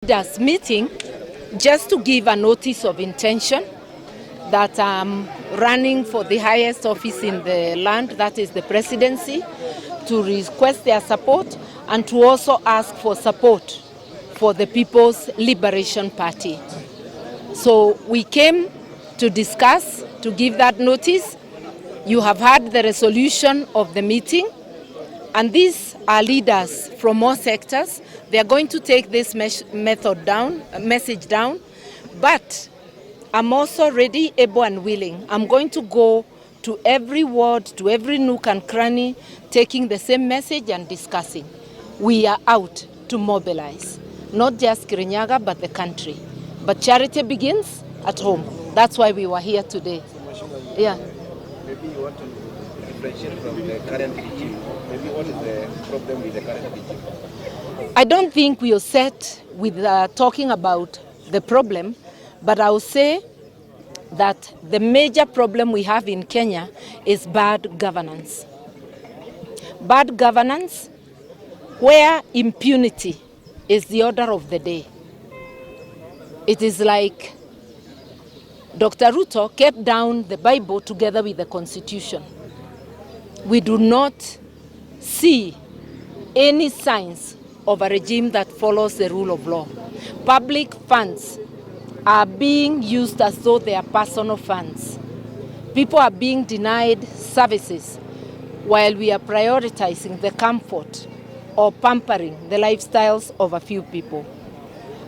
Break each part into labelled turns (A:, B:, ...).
A: leaders meeting just to give a notice of intention that I'm running for the highest office in the land, that is the presidency, to request their support and to also ask for support for the People's Liberation Party. So we came to discuss, to give that notice. You have heard the resolution of the meeting, and these are leaders from all sectors. They are going to take this message down, but I'm also ready, able and willing. I'm going to go to every ward, to every nook and cranny, taking the same message and discussing. We are out to mobilize, not just Kirinyaga, but the country. But charity begins at home. That's why we were here today. Yeah.
B: Maybe you want to differentiate from the current regime. Maybe what is the problem with the current regime?
A: I don't think we are set with talking about the problem, but I will say that the major problem we have in Kenya is bad governance. Bad governance where impunity is the order of the day. It is like Dr. Ruto kept down the Bible together with the Constitution. We do not see any signs of a regime that follows the rule of law. Public funds are being used as though they are personal funds. People are being denied services while we are prioritizing the comfort or pampering the lifestyles of a few people.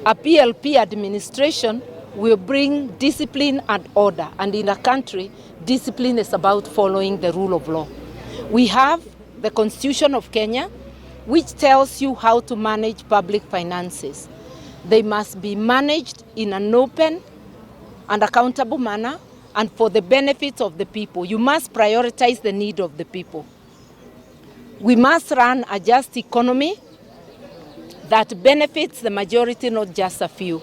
A: A PLP administration will bring discipline and order, and in a country, discipline is about following the rule of law. We have the Constitution of Kenya, which tells you how to manage public finances. They must be managed in an open and accountable manner and for the benefit of the people. You must prioritize the need of the people. We must run a just economy that benefits the majority, not just a few.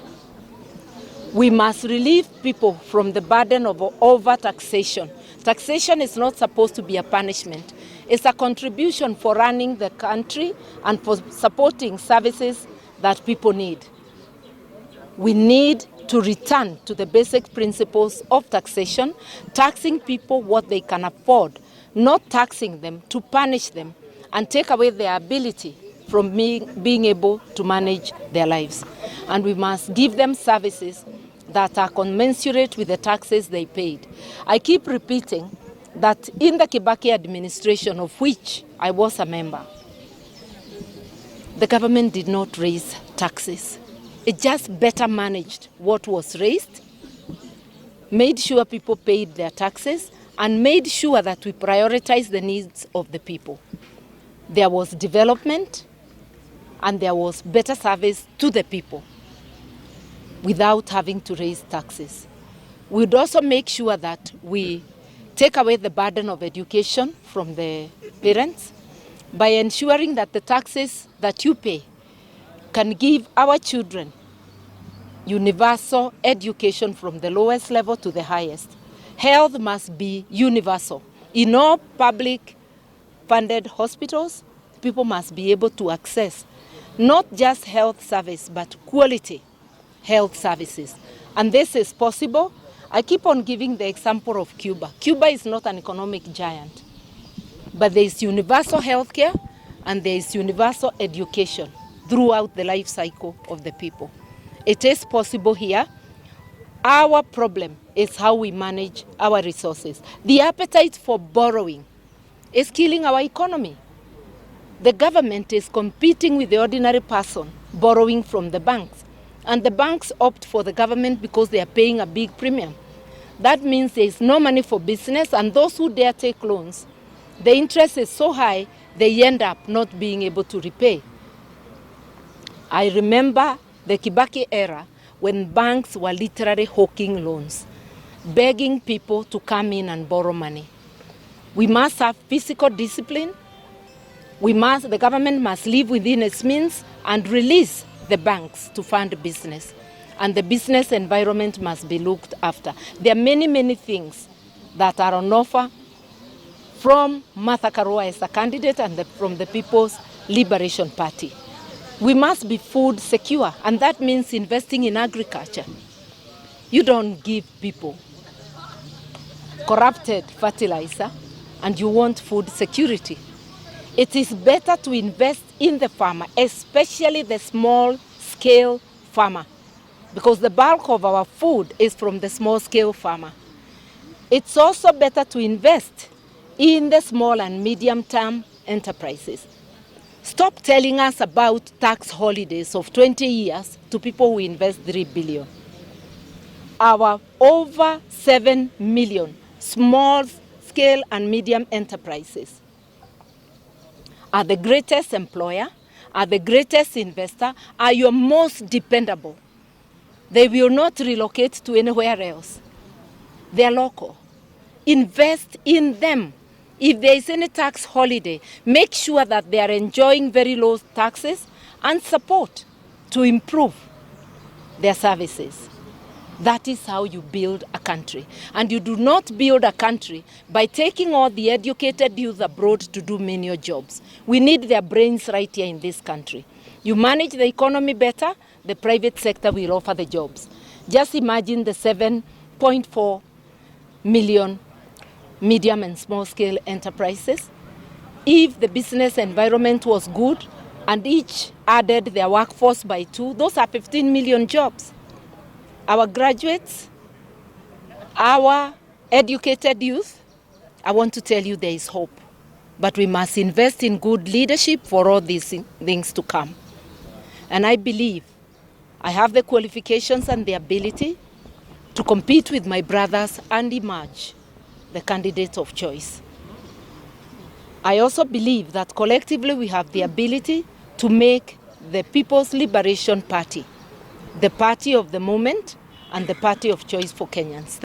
A: We must relieve people from the burden of over-taxation. Taxation is not supposed to be a punishment. It's a contribution for running the country and for supporting services that people need. We need to return to the basic principles of taxation, taxing people what they can afford, not taxing them to punish them and take away their ability from being able to manage their lives. And we must give them services that are commensurate with the taxes they paid. I keep repeating that in the Kibaki administration, of which I was a member, the government did not raise taxes. It just better managed what was raised, made sure people paid their taxes, and made sure that we prioritize the needs of the people. There was development, and there was better service to the people without having to raise taxes. We would also make sure that we take away the burden of education from the parents by ensuring that the taxes that you pay can give our children universal education from the lowest level to the highest. Health must be universal. In all public funded hospitals, people must be able to access not just health service, but quality health services. And this is possible. I keep on giving the example of Cuba. Cuba is not an economic giant, but there is universal health care and there is universal education throughout the life cycle of the people. It is possible here. Our problem is how we manage our resources. The appetite for borrowing is killing our economy. The government is competing with the ordinary person borrowing from the banks. And the banks opt for the government because they are paying a big premium. That means there is no money for business, and those who dare take loans, the interest is so high, they end up not being able to repay. I remember the Kibaki era when banks were literally hawking loans, begging people to come in and borrow money. We must have physical discipline. The government must live within its means and release the banks to fund business. And the business environment must be looked after. There are many, many things that are on offer from Marth Karua as a candidate and from the People's Liberation Party. We must be food secure, and that means investing in agriculture. You don't give people corrupted fertilizer and you want food security. It is better to invest in the farmer, especially the small-scale farmer, because the bulk of our food is from the small-scale farmer. It's also better to invest in the small and medium-term enterprises. Stop telling us about tax holidays of 20 years to people who invest 3 billion. Our over 7 million small-scale and medium enterprises are the greatest employer, are the greatest investor, are your most dependable. They will not relocate to anywhere else. They are local. Invest in them. If there is any tax holiday, make sure that they are enjoying very low taxes and support to improve their services. That is how you build a country. And you do not build a country by taking all the educated youth abroad to do menial jobs. We need their brains right here in this country. You manage the economy better, the private sector will offer the jobs. Just imagine the 7.4 million medium and small scale enterprises. If the business environment was good and each added their workforce by 2, those are 15 million jobs. Our graduates, our educated youth, I want to tell you there is hope. But we must invest in good leadership for all these things to come. And I believe I have the qualifications and the ability to compete with my brothers and emerge the candidate of choice. I also believe that collectively we have the ability to make the People's Liberation Party the party of the moment and the party of choice for Kenyans.